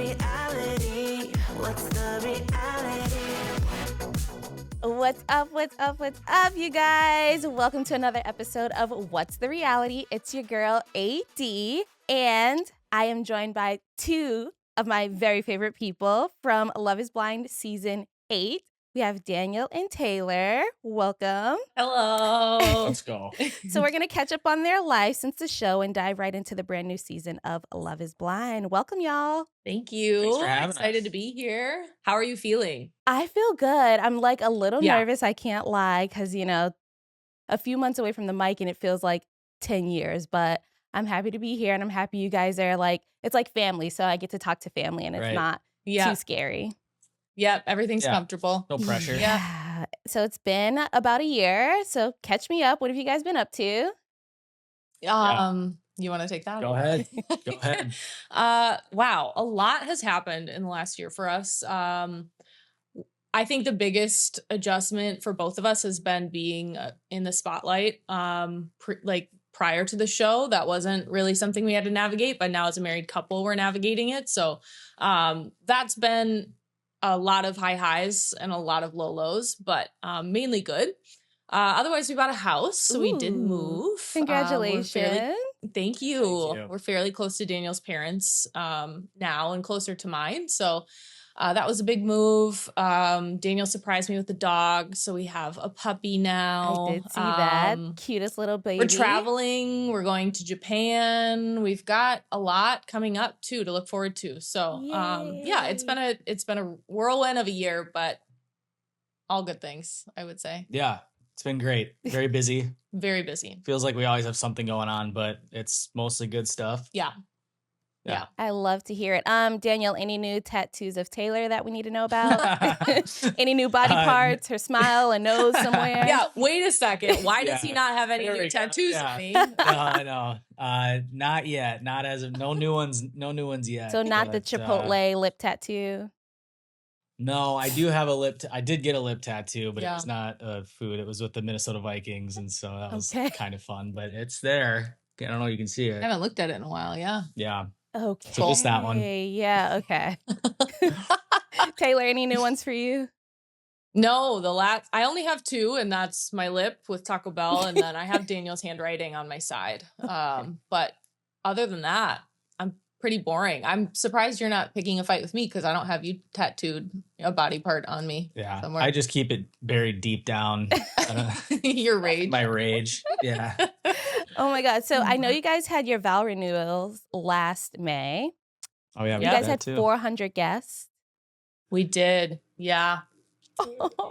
reality? What's the reality? What's up, what's up, what's up, you guys? Welcome to another episode of What's the Reality? It's your girl, AD, and I am joined by two of my very favorite people from Love is Blind Season 8. We have Daniel and Taylor. Welcome. Hello. Let's go. So we're going to catch up on their life since the show and dive right into the brand new season of Love is Blind. Welcome, y'all. Thank you. Thanks for having Excited us. to be here. How are you feeling? I feel good. I'm like a little Yeah. nervous. I can't lie because, you know, a few months away from the mic and it feels like 10 years, but I'm happy to be here and I'm happy you guys are like, it's like family. So I get to talk to family and it's Right. not too scary. Yep. Everything's Yeah. comfortable. No pressure. Yeah. So it's been about a year. So catch me up. What have you guys been up to? You want to take that? Go ahead. Go ahead. Wow. A lot has happened in the last year for us. I think the biggest adjustment for both of us has been being in the spotlight. Prior to the show, that wasn't really something we had to navigate, but now as a married couple, we're navigating it. So that's been a lot of high highs and a lot of low lows, but mainly good. Otherwise, we bought a house, so we did Ooh. move. Congratulations. Thank you. Thank you. We're fairly close to Daniel's parents now and closer to mine. So that was a big move. Daniel surprised me with the dog. So we have a puppy now. I did see that. Cutest little baby. We're traveling. We're going to Japan. We've got a lot coming up too to look forward to. So yeah, it's been a whirlwind of a year, but all good things, I would say. Yeah, it's been great. Very busy. Very busy. Feels like we always have something going on, but it's mostly good stuff. Yeah. I love to hear it. Daniel, any new tattoos of Taylor that we need to know about? Any new body parts, her smile, a nose somewhere? Yeah, wait a second. Why does he Yeah. not have any There we new go. tattoos Yeah. of me? No. Not yet. Not as of no new ones yet. So not the but, Chipotle lip tattoo. No, I do have a I did get a lip tattoo, but Yeah. it was not food. It was with the Minnesota Vikings, and so that was Okay. kind of fun. But it's there. I don't know if you can see I it. haven't looked at it in a while. Yeah. Yeah. Okay. So just that one. Yeah, okay. Taylor, any new ones for you? No, I only have two, and that's my lip with Taco Bell, and then I have Daniel's handwriting on my side. But other than that, I'm pretty boring. I'm surprised you're not picking a fight with me because I don't have you tattooed a body part on me. Yeah. Somewhere. I just keep it buried deep down. Your rage. My rage. Yeah. Oh my God. So I know you guys had your vow renewals last May. Oh yeah. You we guys that had too. 400 guests. We did. Yeah.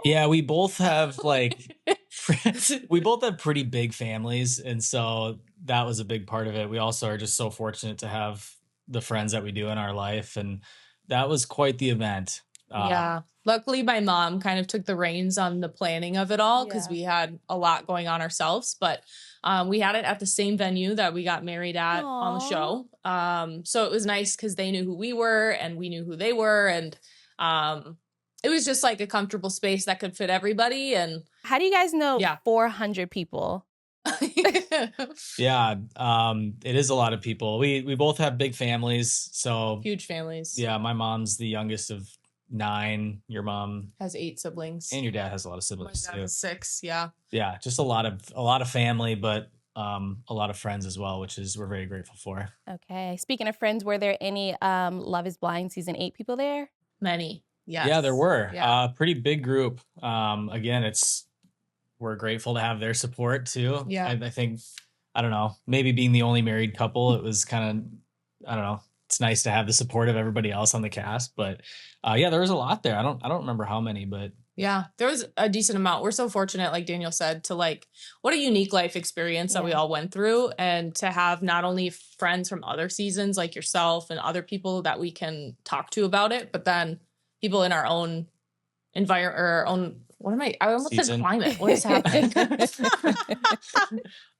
Yeah, we both have we both have pretty big families, and so that was a big part of it. We also are just so fortunate to have the friends that we do in our life, and that was quite the event. Yeah. Luckily, my mom kind of took the reins on the planning of it all because Yeah. we had a lot going on ourselves. But we had it at the same venue that we got married at on the show. So it was nice because they knew who we were and we knew who they were. And it was just like a comfortable space that could fit everybody. And How do you guys know Yeah. 400 people? Yeah, it is a lot of people. We both have big families, so huge families. yeah. My mom's the youngest of 9. Your mom Has 8 siblings. and your dad has a lot of My siblings dad too. has 6. Yeah. Yeah, just a lot of family, but a lot of friends as well, which we're very grateful for. Okay. Speaking of friends, were there any Love is Blind season 8 people there? Many. Yes. Yeah, there were Yeah. pretty big group. Again, we're grateful to have their support too. Yeah. I think, I don't know, maybe being the only married couple, it was kind of, I don't know. It's nice to have the support of everybody else on the cast, but yeah, there was a lot there. I don't remember how many, but Yeah, there was a decent amount. We're so fortunate, like Daniel said, to what a unique life experience that we Yeah. all went through, and to have not only friends from other seasons like yourself and other people that we can talk to about it, but then people in our own environment or our own, I almost said Season. climate. What is happening?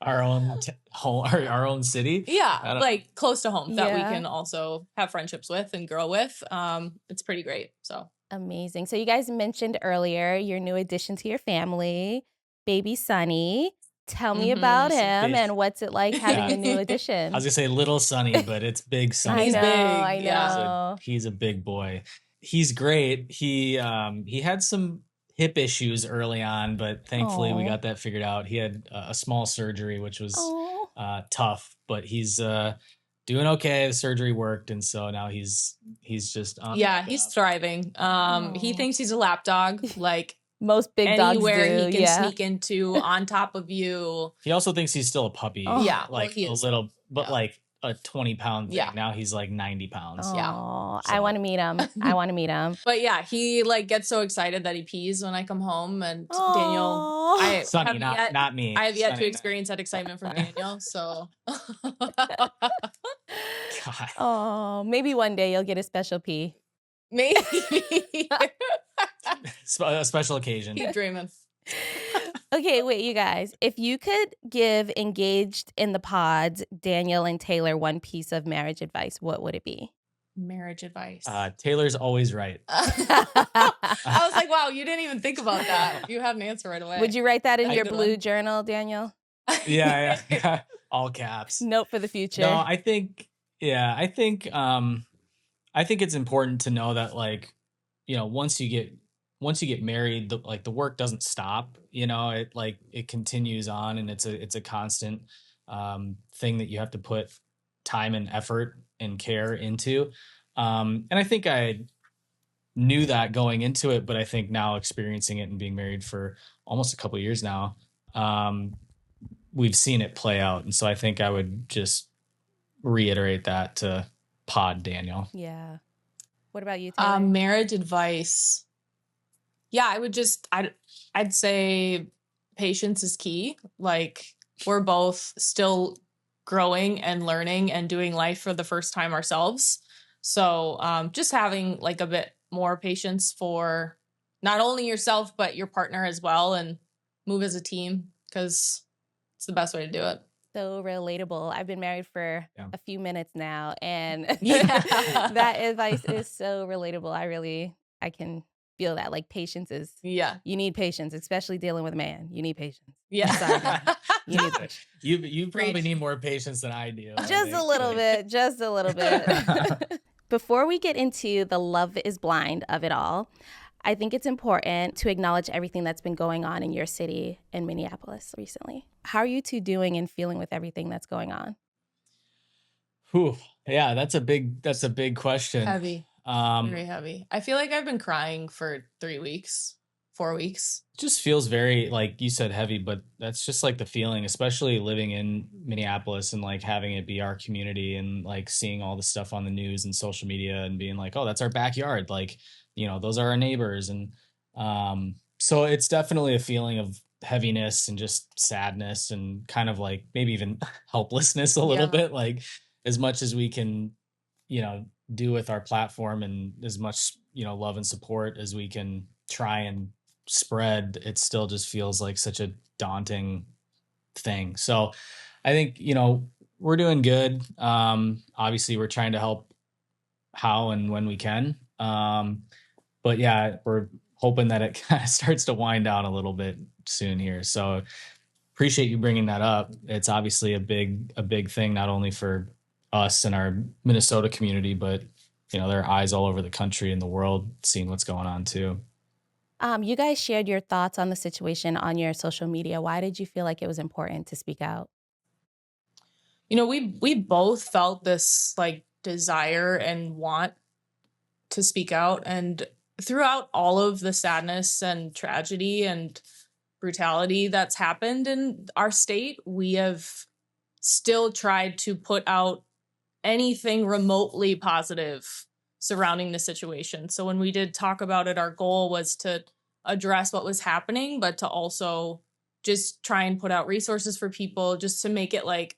our own home, our own city. I Yeah, don't- like close to home that we Yeah. can also have friendships with and grow with. It's pretty great. So Amazing. So you guys mentioned earlier your new addition to your family, baby Sunny. Tell me about him, big. and what's it like having a new addition? I was gonna say little Sonny, but it's big Sonny. He's I know, big, I yeah. know. He's a big boy. He's great. He had some hip issues early on, but thankfully we Aw. got that figured out. He had a small surgery, which was Oh, tough, but he's doing okay. The surgery worked, and so now he's just on the Yeah, up he's and up. thriving. He Aw. thinks he's a lap dog, like most big dogs anywhere do. he can Yeah. sneak into, on top of you. He also thinks he's still a puppy. Oh. Yeah, well, like he a is. little, but Yeah. like a 20-pound thing. Yeah. Now he's like 90 pounds. Yeah. Aw, So- I want to meet him. I want to meet him. But yeah, he like gets so excited that he pees when I come home. And Daniel, Aw. I Sonny, have not yet, not me. I have yet to Sonny, experience that excitement from Daniel. So God. Oh, maybe one day you'll get a special pee. maybe A special occasion. keep dreaming. Okay, wait, you guys. If you could give engaged in the pods, Daniel and Taylor, one piece of marriage advice, what would it be? Marriage advice. Taylor's always right. I was like, wow, you didn't even think about that. You had an answer right away. Would you write that in That's a your good blue one. journal, Daniel? Yeah. All caps. Note for the future. No, I think it's important to know that, like, you know, once you get married, the work doesn't stop. You know, it continues on, and it's a constant thing that you have to put time and effort and care into. And I think I knew that going into it, but I think now experiencing it and being married for almost a couple of years now, we've seen it play out. And so I think I would just reiterate that to Pod Daniel. Yeah. What about you, Taylor? Marriage advice. Yeah, I'd say patience is key. Like, we're both still growing and learning and doing life for the first time ourselves. So just having like a bit more patience for not only yourself, but your partner as well, and move as a team, because it's the best way to do it. So relatable. I've been married for a few minutes now, and Yeah. that advice is so relatable. I can feel that. Like, patience is, Yeah. you need patience, especially dealing with a man. You need patience. Yeah. Sorry, guys. You need patience. You probably Preach. need more patience than I do. I Just a think. little Like, bit. Just a little bit. Before we get into the love is blind of it all, I think it's important to acknowledge everything that's been going on in your city in Minneapolis recently. How are you two doing and feeling with everything that's going on? Whew. Yeah, that's a big question. Heavy. Very heavy. I feel like I've been crying for 4 weeks. It just feels very, like you said, heavy, but that's just like the feeling, especially living in Minneapolis and like having it be our community and like seeing all the stuff on the news and social media and being like, oh, that's our backyard. Like, you know, those are our neighbors. And so it's definitely a feeling of heaviness and just sadness and kind of like maybe even helplessness a little bit, like as much as we can, you know, do with our platform and as much, you know, love and support as we can try and spread, it still just feels like such a daunting thing. So I think, you know, we're doing good. Obviously we're trying to help how and when we can. But yeah, we're hoping that it kind of starts to wind down a little bit soon here. So appreciate you bringing that up. It's obviously a big thing, not only for us and our Minnesota community, but you know, there are eyes all over the country and the world seeing what's going on too. You guys shared your thoughts on the situation on your social media. Why did you feel like it was important to speak out? You know, we both felt this like desire and want to speak out, and throughout all of the sadness and tragedy and brutality that's happened in our state, we have still tried to put out anything remotely positive surrounding the situation. So when we did talk about it, our goal was to address what was happening, but to also just try and put out resources for people just to make it like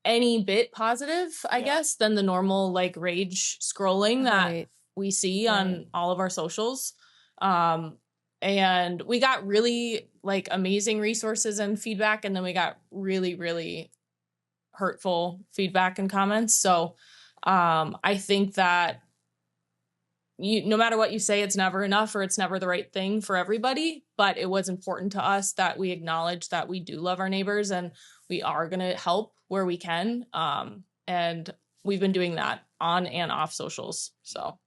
any bit positive, I guess, than the normal like rage scrolling that we see on all of our socials. And we got really like amazing resources and feedback, and then we got really, really hurtful feedback and comments. So I think that no matter what you say, it's never enough or it's never the right thing for everybody. But it was important to us that we acknowledge that we do love our neighbors and we are going to help where we can. And we've been doing that on and off socials. So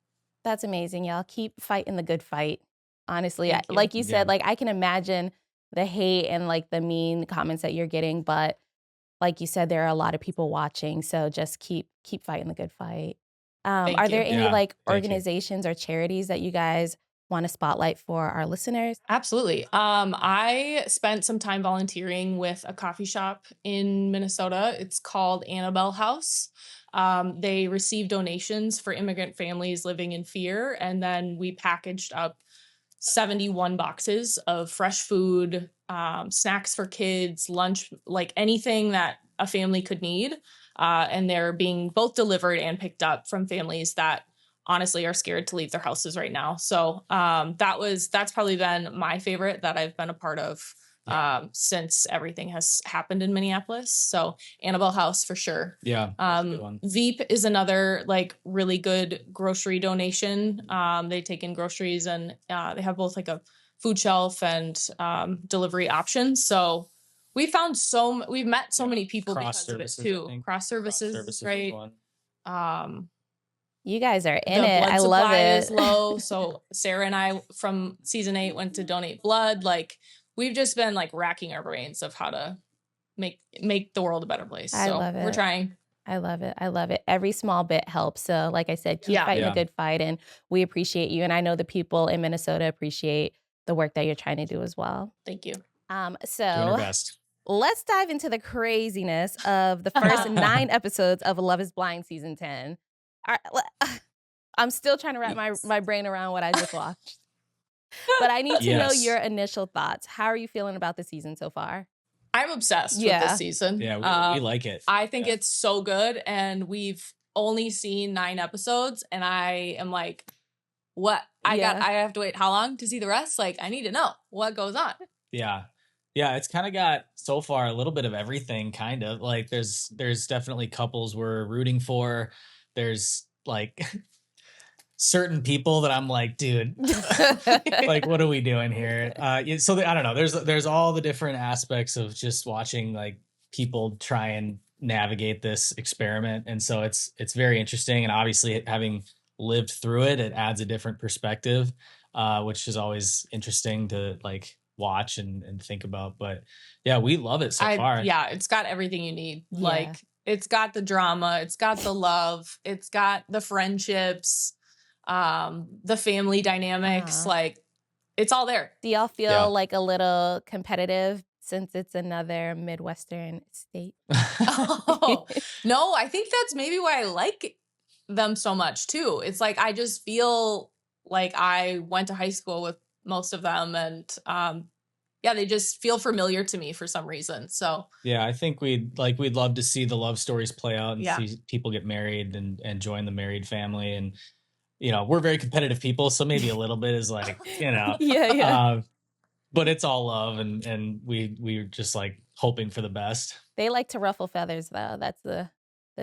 That's amazing, y'all. Keep fighting the good fight. Honestly, Thank you. like you said, like I can imagine the hate and like the mean comments that you're getting, but like you said, there are a lot of people watching. So just keep fighting the good fight. Thank Are you. there any Yeah, like thank you. organizations or charities that you guys want to spotlight for our listeners? Absolutely. I spent some time volunteering with a coffee shop in Minnesota. It's called Annabelle House. They receive donations for immigrant families living in fear. And then we packaged up 71 boxes of fresh food, snacks for kids, lunch, like anything that a family could need. And they're being both delivered and picked up from families that honestly are scared to leave their houses right now. So that's probably been my favorite that I've been a part of since everything has happened in Minneapolis. So Annabelle House for sure. Yeah. That's a good one. Veep is another like really good grocery donation. They take in groceries and they have both like a food shelf and delivery options. So we've met so many people Cross because of it services, I too. think. Cross services, is right? one. You guys are in The it. blood I love supply it. is low. So Sarah and I from season 8 went to donate blood. Like we've just been like racking our brains of how to make the world a better place. I So love it. we're trying. I love it. I love it. Every small bit helps. So like I said, keep fighting Yeah. the good fight. And we appreciate you. And I know the people in Minnesota appreciate the work that you're trying to do as well. Thank you. Doing our So best. let's dive into the craziness of the first 9 episodes of Love is Blind season 10. I'm still trying to wrap my brain around what I just watched. But I need to know Yes. your initial thoughts. How are you feeling about the season so far? I'm obsessed with Yeah. this season. Yeah, we like it. I think Yeah. it's so good. And we've only seen 9 episodes. And I am like, what? I have to wait how long to see the rest? Like, I need to know what goes on. Yeah. Yeah, it's kind of got so far a little bit of everything, kind of. Like there's definitely couples we're rooting for. There's like certain people that I'm like, dude, like what are we doing here? So I don't know. There's all the different aspects of just watching like people try and navigate this experiment. And so it's very interesting. And obviously having lived through it, it adds a different perspective, which is always interesting to like watch and think about. But yeah, we love it so far. Yeah, it's got everything you need. Yeah. Like it's got the drama, it's got the love, it's got the friendships, the family dynamics, like it's all there. Do y'all feel like a little competitive since it's another Midwestern state? Oh, no, I think that's maybe why I like them so much too. It's like I just feel like I went to high school with most of them, and they just feel familiar to me for some reason. So yeah, I think we'd love to see the love stories play out and Yeah. see people get married and join the married family. And you know, we're very competitive people, so maybe a little bit is like, you know, Yeah. but it's all love, and we're just like hoping for the best. They like to ruffle feathers though. That's the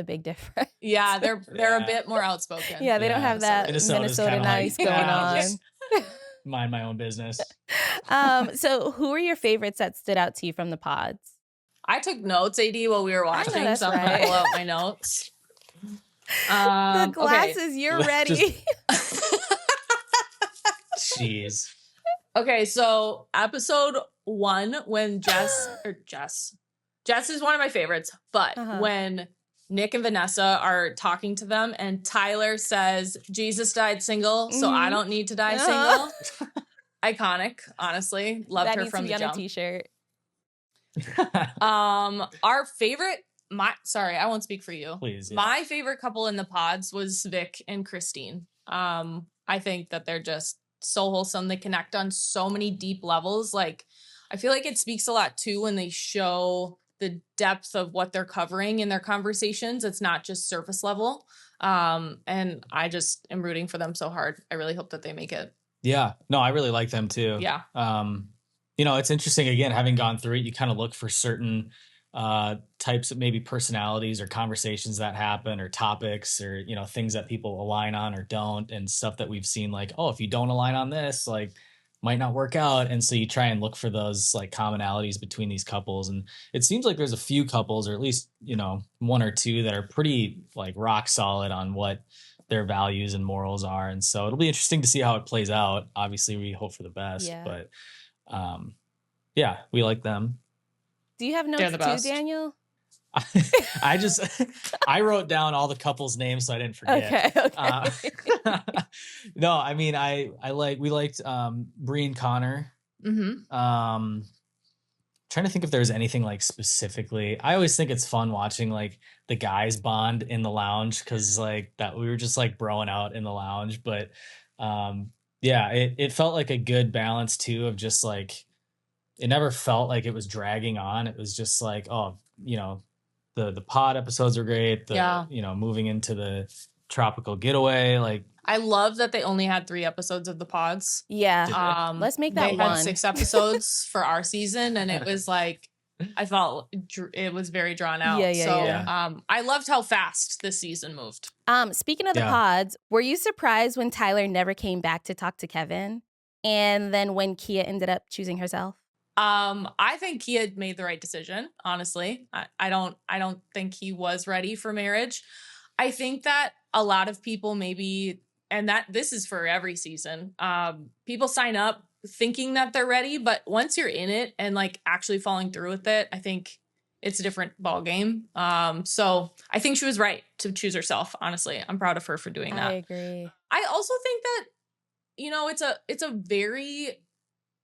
big difference. yeah, they're a bit more outspoken. Yeah, they don't Yeah, have that Minnesota's Minnesota kinda like, nice going yeah, on. Mind my own business. So who are your favorites that stood out to you from the pods? I took notes, AD, while we were watching, that's so I'm right. gonna pull out my notes. The glasses, you're ready. Jeez. Okay, so episode 1, when Jess is one of my favorites, but when Nick and Vanessa are talking to them and Tyler says, Jesus died single, so I don't need to die single. Iconic, honestly. Loved That her needs to from be the on jump. a t-shirt. Our favorite, I won't speak for you. Please. Yeah. My favorite couple in the pods was Vic and Christine. I think that they're just so wholesome. They connect on so many deep levels. Like, I feel like it speaks a lot too when they show the depth of what they're covering in their conversations. It's not just surface level. And I just am rooting for them so hard. I really hope that they make it. Yeah. No, I really like them too. Yeah. You know, it's interesting, again, having gone through it, you kind of look for certain types of maybe personalities or conversations that happen or topics or, things that people align on or don't, and stuff that we've seen like, oh, if you don't align on this, like might not work out. And so you try and look for those like commonalities between these couples. And it seems like there's a few couples, or at least, one or two that are pretty like rock solid on what their values and morals are. And so it'll be interesting to see how it plays out. Obviously we hope for the best, but yeah, we like them. Do you have notes They're the too, best. Daniel? I wrote down all the couples' names so I didn't forget. Okay. No, I mean, we liked Bree and Connor. Mm-hmm. Trying to think if there's anything like specifically. I always think it's fun watching like the guys bond in the lounge, because like that we were just like broing out in the lounge. But yeah, it felt like a good balance too of just like, it never felt like it was dragging on. It was just like, oh, the pod episodes are great. Moving into the tropical getaway, like I love that they only had 3 episodes of the pods. Yeah. Let's make that they one. had 6 episodes for our season, and it was like, I felt it was very drawn out. I loved how fast this season moved. Speaking of the pods, were you surprised when Tyler never came back to talk to Kevin? And then when Kia ended up choosing herself? I think he had made the right decision, honestly. I don't think he was ready for marriage. I think that a lot of people maybe, and that this is for every season, people sign up thinking that they're ready, but once you're in it and like actually following through with it, I think it's a different ball game. So I think she was right to choose herself. Honestly, I'm proud of her for doing that. I agree. I also think that, it's a very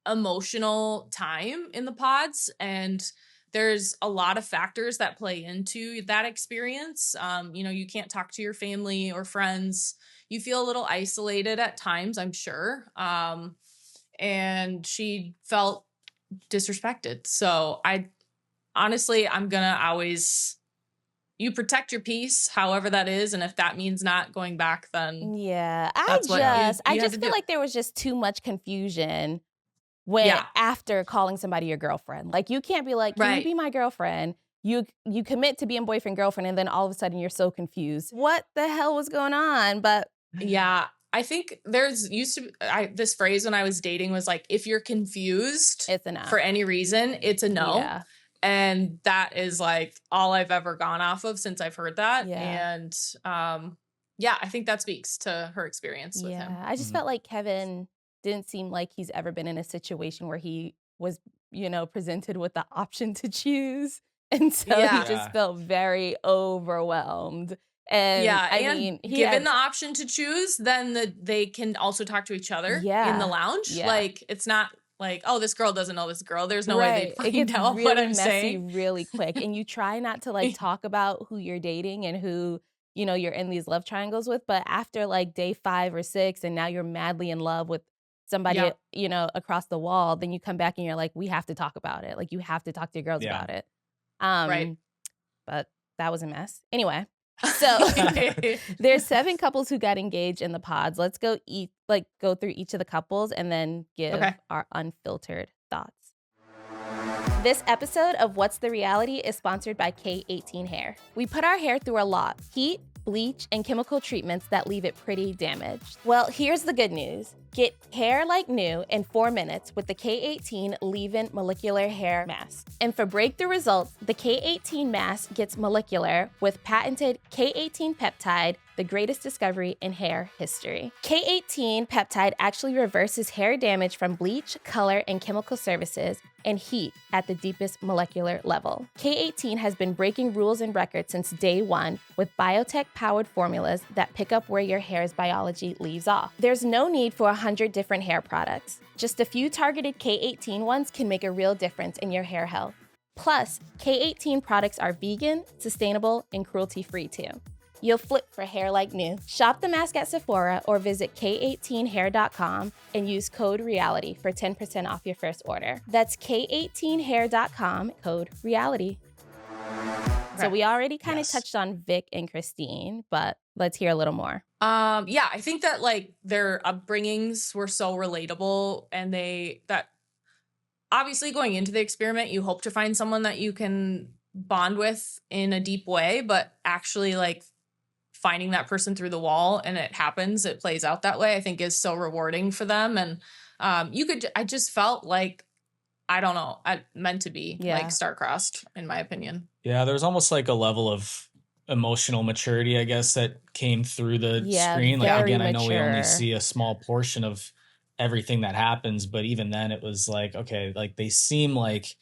emotional time in the pods, and there's a lot of factors that play into that experience. You can't talk to your family or friends. You feel a little isolated at times, I'm sure. And she felt disrespected. So I'm gonna always, you protect your peace, however that is, and if that means not going back, then I just feel like there was just too much confusion after calling somebody your girlfriend. Like, you can't be like, can you be my girlfriend? You commit to being boyfriend, girlfriend, and then all of a sudden you're so confused. What the hell was going on? But yeah, I think there's used to be, this phrase when I was dating was like, if you're confused it's a no. for any reason, it's a no. Yeah. And that is like all I've ever gone off of since I've heard that. Yeah. And I think that speaks to her experience with him. I just felt like Kevin didn't seem like he's ever been in a situation where he was, presented with the option to choose. And so he just felt very overwhelmed. And I mean, given the option to choose, then they can also talk to each other in the lounge. Yeah. Like, it's not like, oh, this girl doesn't know this girl. There's no way they find out what I'm saying. Really quick. And you try not to like talk about who you're dating and who, you're in these love triangles with. But after like day 5 or 6, and now you're madly in love with somebody, across the wall, then you come back and you're like, we have to talk about it. Like, you have to talk to your girls about it. But that was a mess. Anyway, so there's 7 couples who got engaged in the pods. Let's go through each of the couples and then give our unfiltered thoughts. This episode of What's the Reality is sponsored by K18 Hair. We put our hair through a lot: heat, bleach, and chemical treatments that leave it pretty damaged. Well, here's the good news. Get hair like new in 4 minutes with the K18 Leave-In Molecular Hair Mask. And for breakthrough results, the K18 mask gets molecular with patented K18 peptide, the greatest discovery in hair history. K18 peptide actually reverses hair damage from bleach, color, and chemical services and heat at the deepest molecular level. K18 has been breaking rules and records since day 1 with biotech-powered formulas that pick up where your hair's biology leaves off. There's no need for 100 different hair products. Just a few targeted K18 ones can make a real difference in your hair health. Plus, K18 products are vegan, sustainable, and cruelty-free too. You'll flip for hair like new. Shop the mask at Sephora or visit K18hair.com and use code REALITY for 10% off your first order. That's K18hair.com, code REALITY. So we already kind of touched on Vic and Christine, but let's hear a little more. I think that like their upbringings were so relatable, and that obviously going into the experiment, you hope to find someone that you can bond with in a deep way, but actually like finding that person through the wall and it happens, it plays out that way, I think is so rewarding for them. And I just felt like, I don't know, I meant to be like star-crossed, in my opinion. Yeah, there was almost like a level of emotional maturity, I guess, that came through the screen. Like, again, I know we only see a small portion of everything that happens, but even then it was like, okay, like they seem like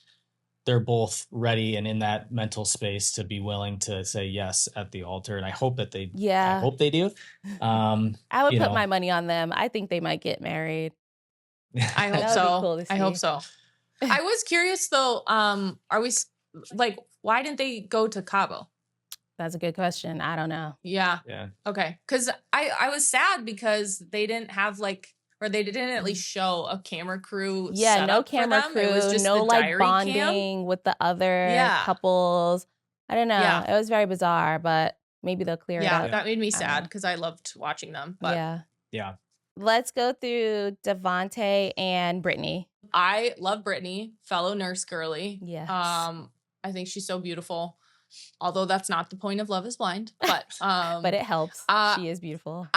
they're both ready and in that mental space to be willing to say yes at the altar. And I hope that they, I hope they do. I would put my money on them. I think they might get married. I hope so. Cool, I hope so. I was curious though. Are we like, why didn't they go to Cabo? That's a good question. I don't know. Yeah. Okay. Cause I was sad because they didn't have like, or they didn't at least show a camera crew. Yeah. No camera crew. It was just no like bonding with the other couples. I don't know. Yeah. It was very bizarre, but maybe they'll clear it up. Yeah. That made me sad because I loved watching them. But yeah. Let's go through Devonta and Brittany. I love Brittany, fellow nurse girly. Yes. I think she's so beautiful. Although that's not the point of Love is Blind, but but it helps. She is beautiful.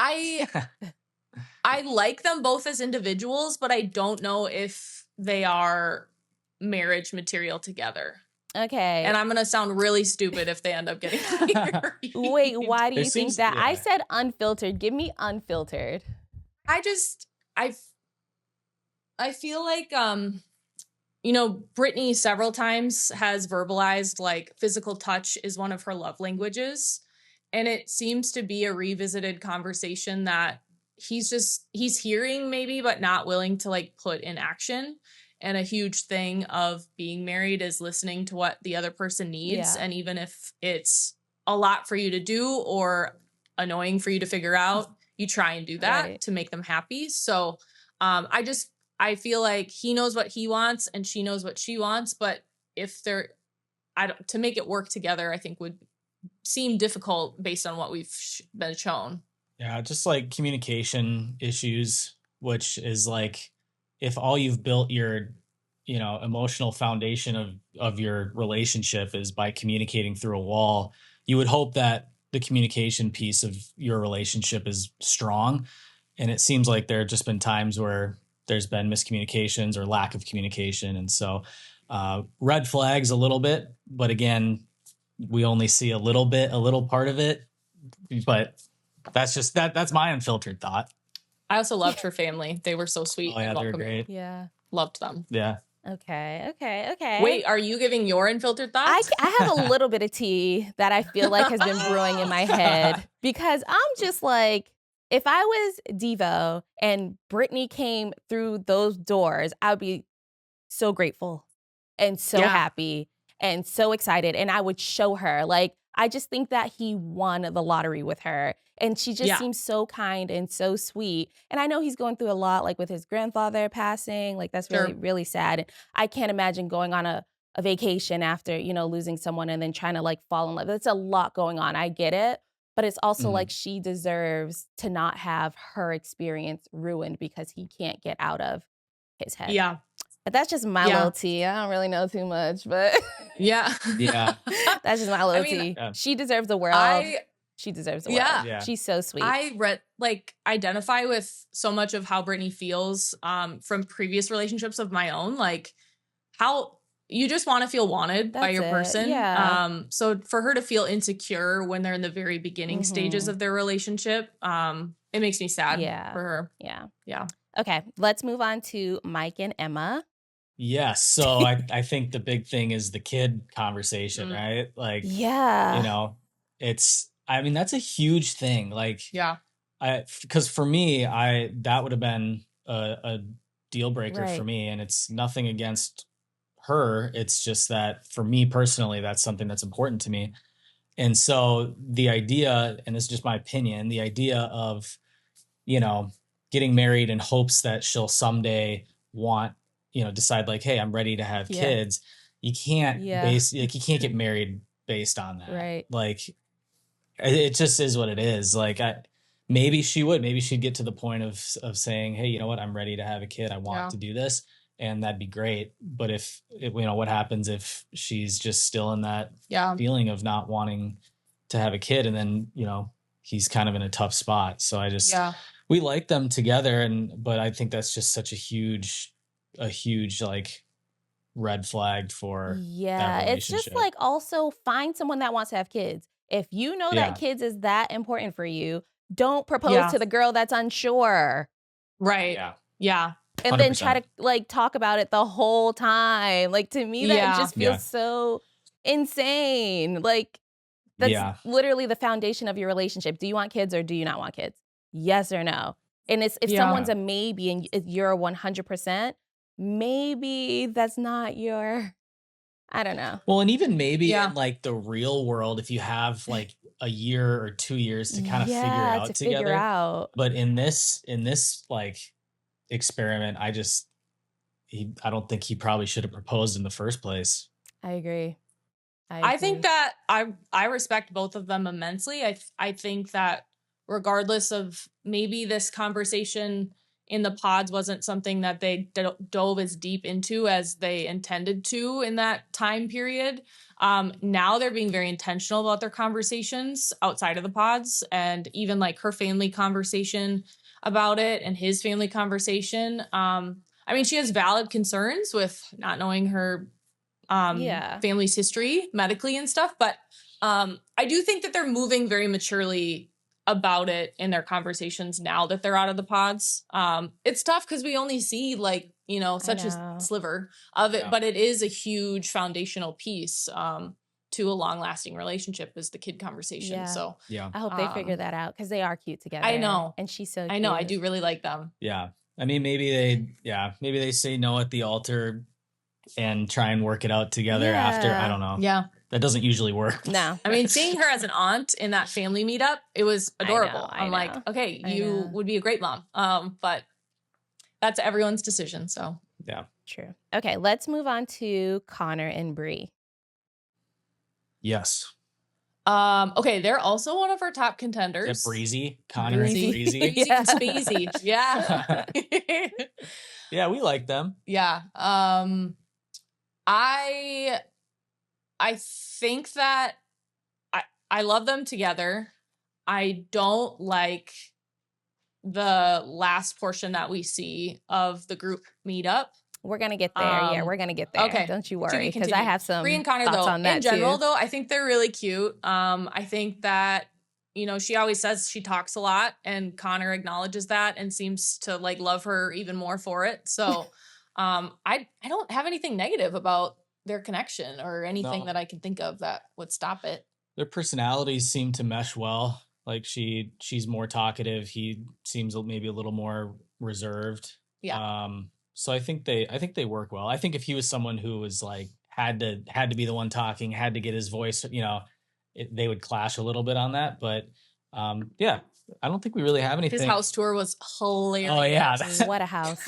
I like them both as individuals, but I don't know if they are marriage material together. Okay. And I'm gonna sound really stupid if they end up getting married. Wait, why do you think that? I said unfiltered. Give me unfiltered. I feel like you know, Brittany several times has verbalized like physical touch is one of her love languages. And it seems to be a revisited conversation that he's hearing maybe, but not willing to like put in action. And a huge thing of being married is listening to what the other person needs. And even if it's a lot for you to do or annoying for you to figure out, you try and do that to make them happy. So I feel like he knows what he wants and she knows what she wants, but if they're, to make it work together, I think would seem difficult based on what we've been shown. Yeah, just like communication issues, which is like, if all you've built your, you know, emotional foundation of your relationship is by communicating through a wall, you would hope that the communication piece of your relationship is strong. And it seems like there have just been times where there's been miscommunications or lack of communication. And so red flags a little bit, but again, we only see a little part of it, but that's just that's my unfiltered thought. I also loved her family. They were so sweet. Oh yeah, they're great. Yeah. Loved them. Yeah. Okay. Wait, are you giving your unfiltered thoughts? I have a little bit of tea that I feel like has been brewing in my head because I'm just like, if I was Devo and Brittany came through those doors, I would be so grateful and so happy and so excited. And I would show her, like, I just think that he won the lottery with her. And she just seems so kind and so sweet. And I know he's going through a lot, like with his grandfather passing. Like, that's really, really sad. And I can't imagine going on a vacation after, you know, losing someone and then trying to like fall in love. That's a lot going on. I get it. But it's also like she deserves to not have her experience ruined because he can't get out of his head. Yeah. But that's just my little tea. I don't really know too much, but yeah. That's just my little tea. She deserves the world. She deserves the world. Yeah. She's so sweet. I identify with so much of how Brittany feels from previous relationships of my own. Like how you just want to feel wanted by your person. Yeah. So for her to feel insecure when they're in the very beginning stages of their relationship, it makes me sad for her. Yeah. Okay, let's move on to Mike and Emma. Yes. So I think the big thing is the kid conversation, right? Like, you know, that's a huge thing. Like, because for me, that would have been a deal breaker for me. And it's nothing against her. It's just that for me personally, that's something that's important to me. And so the idea, and this is just my opinion, the idea of, you know, getting married in hopes that she'll someday decide like, hey, I'm ready to have kids. You can't you can't get married based on that. Right. Like it just is what it is. Like maybe she'd get to the point of saying, hey, you know what? I'm ready to have a kid. I want to do this. and that'd be great. But if what happens if she's just still in that feeling of not wanting to have a kid, and then he's kind of in a tough spot. So we like them together, but I think that's just such a huge like red flag for that it's just like, also find someone that wants to have kids. If you know that kids is that important for you, don't propose to the girl that's unsure. Right. Yeah. And 100%. Then try to like talk about it the whole time. Like, to me, that just feels so insane. Like, that's literally the foundation of your relationship. Do you want kids or do you not want kids? Yes or no. And if someone's a maybe and you're a 100%, maybe that's not your, I don't know. Well, and even maybe in like the real world, if you have like a year or 2 years to kind of figure out together. But in this like experiment, I don't think he probably should have proposed in the first place. I agree. I think that I respect both of them immensely. I think that regardless of maybe this conversation in the pods wasn't something that they dove as deep into as they intended to in that time period. Now they're being very intentional about their conversations outside of the pods, and even like her family conversation about it and his family conversation. I mean, she has valid concerns with not knowing her family's history medically and stuff, but I do think that they're moving very maturely about it in their conversations now that they're out of the pods. It's tough because we only see like such a sliver of it, but it is a huge foundational piece to a long-lasting relationship is the kid conversation. So I hope they figure that out because they are cute together. I know, and she's so cute. I know, I do really like them. I mean, maybe they say no at the altar and try and work it out together after. I don't know. That doesn't usually work. No. I mean, seeing her as an aunt in that family meetup, it was adorable. I'm like, okay, you would be a great mom. But that's everyone's decision. So true. Okay, let's move on to Connor and Bree. Yes. Okay, they're also one of our top contenders. Is it Breezy? Connor and Breezy? Breezy and Speezy. Yeah. Yeah, we like them. Yeah. I think that I love them together. I don't like the last portion that we see of the group meetup. We're going to get there. We're going to get there. Okay. Don't you worry, because I have some Bree and Connor, thoughts though, on that in general, too. though, I think they're really cute. I think that, she always says she talks a lot, and Connor acknowledges that and seems to like love her even more for it. So I don't have anything negative about their connection or anything that I can think of that would stop it. Their personalities seem to mesh well. Like she's more talkative. He seems maybe a little more reserved. Yeah. So I think they work well. I think if he was someone who was like had to be the one talking, had to get his voice, they would clash a little bit on that. But I don't think we really have anything. His house tour was hilarious. Oh yeah, what a house!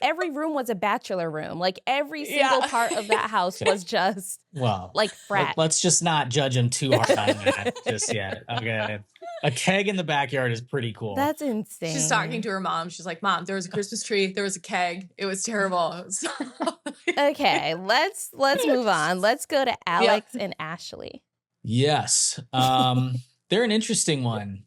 Every room was a bachelor room. Like every single part of that house was just like frat. Let's just not judge him too hard on that just yet. Okay, a keg in the backyard is pretty cool. That's insane. She's talking to her mom. She's like, "Mom, there was a Christmas tree. There was a keg. It was terrible." Okay, let's move on. Let's go to Alex and Ashley. Yes. They're an interesting one.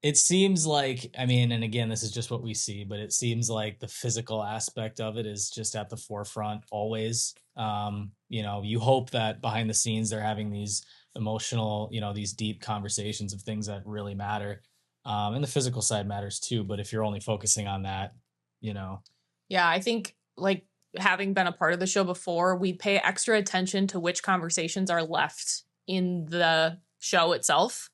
It seems like, I mean, and again, this is just what we see, but it seems like the physical aspect of it is just at the forefront always. You hope that behind the scenes they're having these emotional, these deep conversations of things that really matter. And the physical side matters too, but if you're only focusing on that, Yeah, I think like having been a part of the show before, we pay extra attention to which conversations are left in the show itself.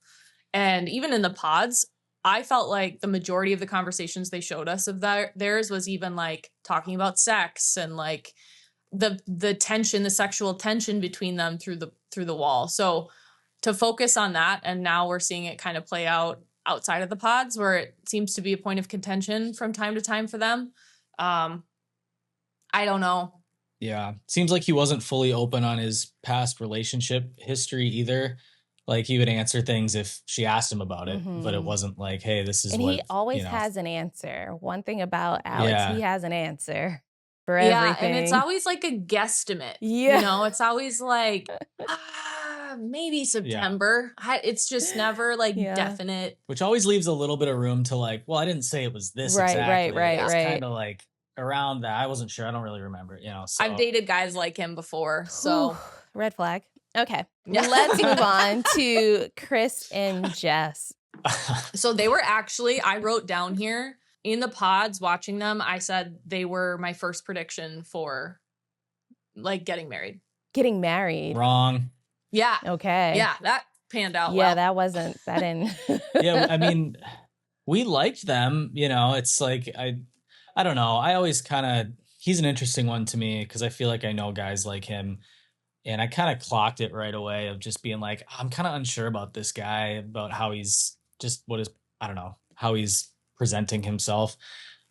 And even in the pods, I felt like the majority of the conversations they showed us of theirs was even like talking about sex and like the tension, the sexual tension between them through the wall. So to focus on that, and now we're seeing it kind of play out outside of the pods where it seems to be a point of contention from time to time for them. I don't know. Yeah. Seems like he wasn't fully open on his past relationship history either. Like he would answer things if she asked him about it, but it Mhm. wasn't like, hey, this is And what, he always you know. has an answer. One thing about Alex, he Yeah. has an answer for Yeah, and it's everything. always like a guesstimate. Yeah. You know, it's always like maybe Yeah. September. It's just never like Yeah. definite. Which always leaves a little bit of room to like, well, I didn't say it was this Right, exactly. right, It's right. kind of like around that. I wasn't sure. I don't really remember, you know. So I've dated guys like him before, so Whew, red flag. Okay, Yeah. let's move on to Chris and Jess. So they were actually, I wrote down here in the pods watching them, I said they were my first prediction for like getting married. Getting married. wrong. Yeah. Okay. Yeah, that panned out Yeah, well. that didn't. Yeah, I mean, we liked them, you know. It's like I don't know. I always kind of he's an interesting one to me because I feel like I know guys like him. And I kind of clocked it right away of just being like, I'm kind of unsure about this guy, about how he's just I don't know, how he's presenting himself.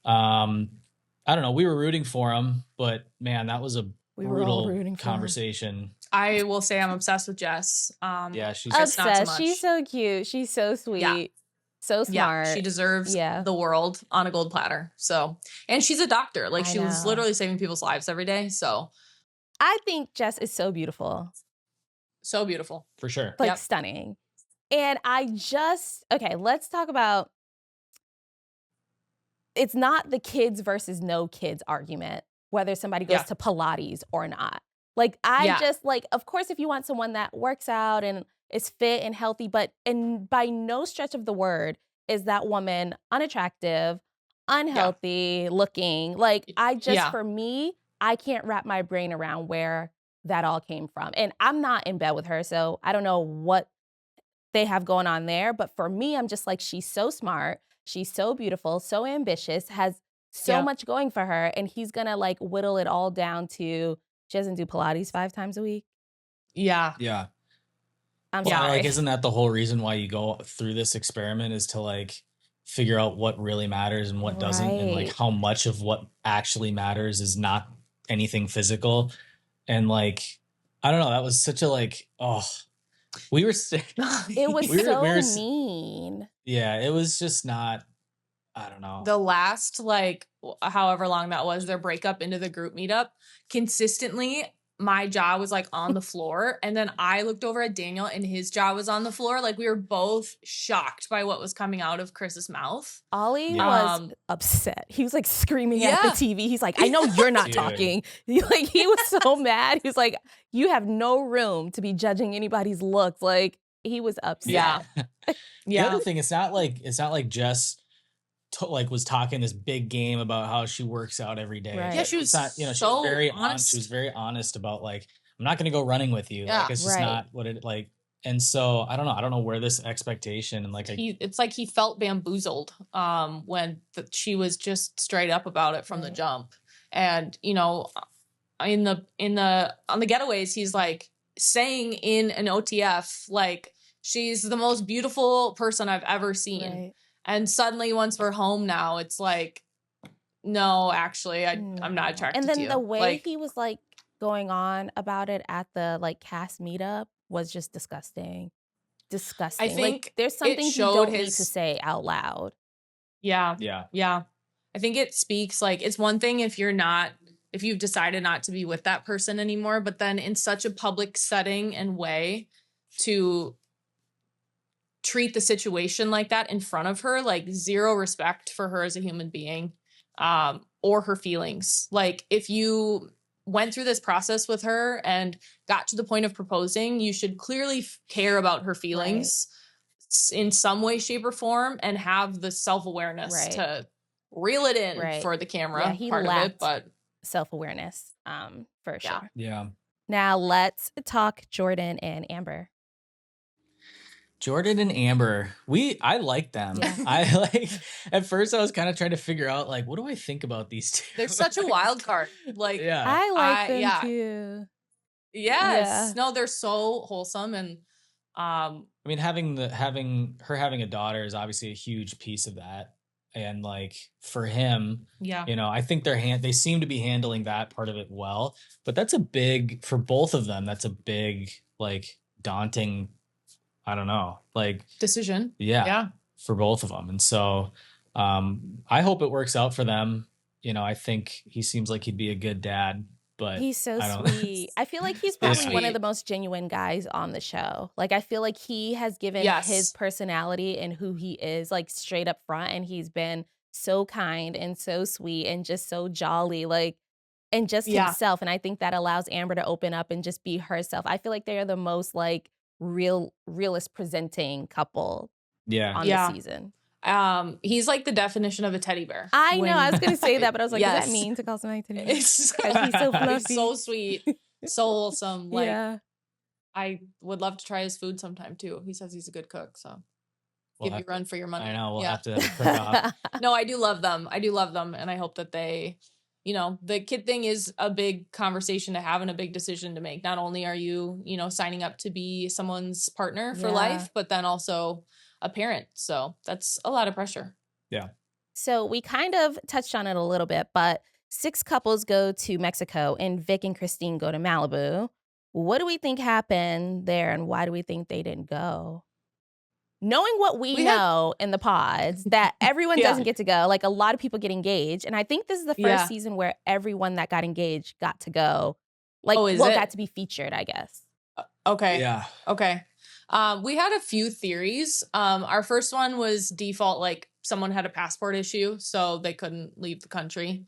I don't know. We were rooting for him, but man, that was a We were all brutal rooting for him. conversation. I will say I'm obsessed with Jess. Yeah, she's Chris, not so Obsessed. She's much. so cute. She's so sweet. So smart. Yeah, she deserves Yeah. the world on a gold platter. So, and she's a doctor. Like I she was know. literally saving people's lives every day. So, I think Jess is so beautiful. so beautiful. for sure. Like Yep. stunning. And okay, let's talk about, it's not the kids versus no kids argument, whether somebody goes Yeah. to Pilates or not. Like, I Yeah. just, like, of course, if you want someone that works out and is fit and healthy, but by no stretch of the word is that woman unattractive, unhealthy looking. Like, Yeah. for me, I can't wrap my brain around where that all came from. And I'm not in bed with her, so I don't know what they have going on there. But for me, I'm just like, she's so smart. She's so beautiful, so ambitious, has so Yeah. much going for her. And he's going to like whittle it all down to, she doesn't do Pilates 5 times a week. Yeah. Yeah. I'm Well, sorry. like, isn't that the whole reason why you go through this experiment is to like figure out what really matters and what doesn't, and like Right. how much of what actually matters is not anything physical. And like, I don't know, that was such a like, we were sick. It was we were- so we were- mean. Yeah, it was just not, I don't know. The last, like, however long that was, their breakup into the group meetup, consistently, my jaw was like on the floor. And then I looked over at Daniel and his jaw was on the floor. Like, we were both shocked by what was coming out of Chris's mouth. Ollie Yeah. was upset. He was like screaming at the Yeah. TV. He's like, I know you're not Dude. talking. Like, he was so mad. He was like, you have no room to be judging anybody's looks. Like, he was upset. Yeah. The Yeah. other thing, it's not like Jess was talking this big game about how she works out every day. Right. Yeah, she It's was not, she so was very honest. She was very honest about like, I'm not going to go running with you. Yeah. Like, it's just Right. not what it like. And so I don't know where this expectation and like, It's like he felt bamboozled when she was just straight up about it from the Right. jump. And, you know, on the getaways, he's like saying in an OTF, like, she's the most beautiful person I've ever seen. Right. And suddenly, once we're home now, it's like, no, actually, I'm not attracted And to then you. the way Like, he was like going on about it at the like cast meetup was just disgusting. Disgusting. think like, there's it something you showed don't need his- to say out loud. yeah, yeah. yeah. I think it speaks, like, it's one thing if you've decided not to be with that person anymore, but then in such a public setting and way to treat the situation like that in front of her, like, zero respect for her as a human being, or her feelings. Like, if you went through this process with her and got to the point of proposing, you should clearly care about her feelings in some way, shape, or form, and have the self-awareness Right. to reel it in Right. for the camera Yeah, he part of lacked it. But self-awareness, for Yeah. sure. Yeah. Now let's talk Jordan and Amber. Jordan and Amber, I like them. Yeah. I like, at first I was kind of trying to figure out like, what do I think about these two? they're such a wild card. Like, Yeah. I like them yeah. too. yes, Yeah. no, they're so wholesome. And I mean, having a daughter is obviously a huge piece of that. And like for him, yeah, you know, I think they seem to be handling that part of it well, but for both of them, that's a big, like, daunting I don't know, like decision. Yeah. For both of them. And so I hope it works out for them. You know, I think he seems like he'd be a good dad, but He's so I don't sweet. I feel like he's So probably one of sweet. the most genuine guys on the show. Like, I feel like he has given his Yes. personality and who he is, like, straight up front. And he's been so kind and so sweet and just so jolly, like, and just Yeah. himself. And I think that allows Amber to open up and just be herself. I feel like they are the most, like, realist presenting couple Yeah. on Yeah. the season. He's like the definition of a teddy bear. I know. When- I was going to say that, but I was like, is Yes. that mean to call somebody teddy bear? It's 'Cause he's so fluffy. so sweet, so wholesome. Like Yeah. I would love to try his food sometime too. He says he's a good cook, so We'll give have you a run for your money. I know we'll Yeah. have to cook off. No, I do love them. I do love them, and I hope that they, you know, the kid thing is a big conversation to have and a big decision to make. Not only are you, you know, signing up to be someone's partner for Yeah. life, but then also a parent. So that's a lot of pressure. So we kind of touched on it a little bit, but 6 couples go to Mexico and Vic and Christine go to Malibu. What do we think happened there and why do we think they didn't go? Knowing what we We had- know in the pods, that everyone Yeah. doesn't get to go. Like, a lot of people get engaged. And I think this is the first Yeah. season where everyone that got engaged got to go. Like, Oh, is well, it? got to be featured, I guess. Okay. Yeah. Okay. We had a few theories. Our first one was default, like someone had a passport issue, so they couldn't leave the country.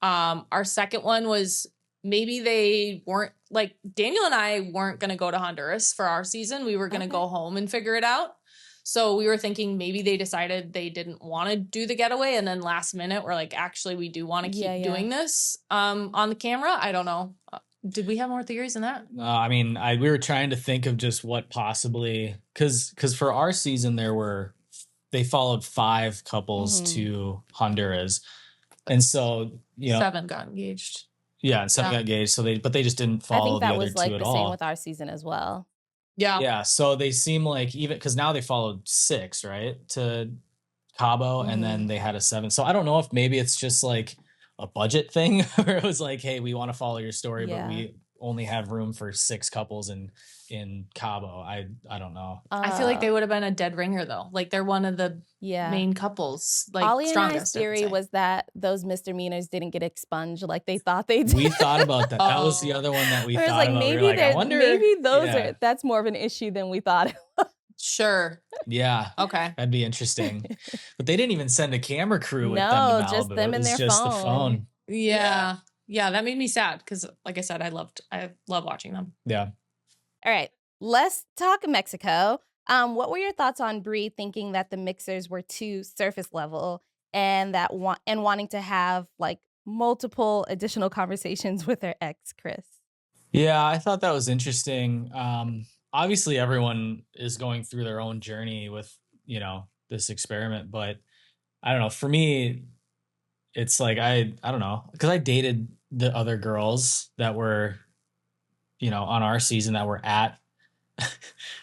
Our second one was maybe they weren't, like, Daniel and I weren't going to go to Honduras for our season. We were going to Okay. go home and figure it out. So we were thinking maybe they decided they didn't want to do the getaway, and then last minute we're like, actually, we do want to keep Yeah. doing this on the camera. I don't know. Did we have more theories than that? I mean, we were trying to think of just what possibly, because for our season they followed 5 couples Mhm. to Honduras, and so 7 got engaged. yeah, and 7 Yeah. got engaged. So they just didn't I follow think the that other was like 2 at the all. same with our season as well. Yeah. Yeah, so they seem like, even because now they followed 6, right, to Cabo, and then they had a 7. So I don't know if maybe it's just like a budget thing, where it was like, hey, we want to follow your story, Yeah. but we only have room for 6 couples in Cabo. I don't know. I feel like they would have been a dead ringer though. Like they're one of the yeah. main couples. Like Ollie and I's strongest. I would theory say. was that those misdemeanors didn't get expunged like they thought they did. We thought about that. That was the Oh. other one that we Where it's thought like, about. maybe We were like, I they're- wonder. maybe those Yeah. that's more of an issue than we thought. Sure. Yeah, Okay. that'd be interesting. But they didn't even send a camera crew with them No, to Malibu. just them It and was their just the phone. phone. Yeah. Yeah. That made me sad because, like I said, I love watching them. Yeah. All right, let's talk Mexico. What were your thoughts on Brie thinking that the mixers were too surface level and wanting to have like multiple additional conversations with her ex, Chris? Yeah, I thought that was interesting. Obviously, everyone is going through their own journey with, this experiment. But I don't know. For me, it's like, I don't know. Because I dated the other girls that were, on our season that were at.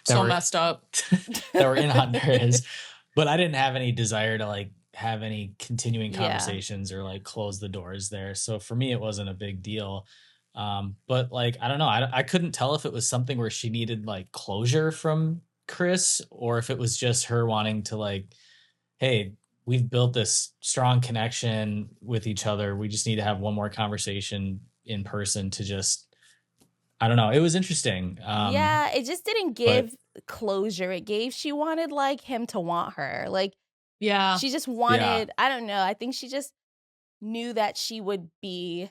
Messed up. that were in Honduras. But I didn't have any desire to like have any continuing Yeah. conversations or like close the doors there. So for me, it wasn't a big deal. But like, I don't know. I couldn't tell if it was something where she needed like closure from Chris, or if it was just her wanting to like, hey, we've built this strong connection with each other. We just need to have one more conversation in person to just, I don't know. It was interesting. Yeah, it just didn't give closure. She wanted like him to want her. Like Yeah. she just wanted, I don't know. I think she just knew that she would be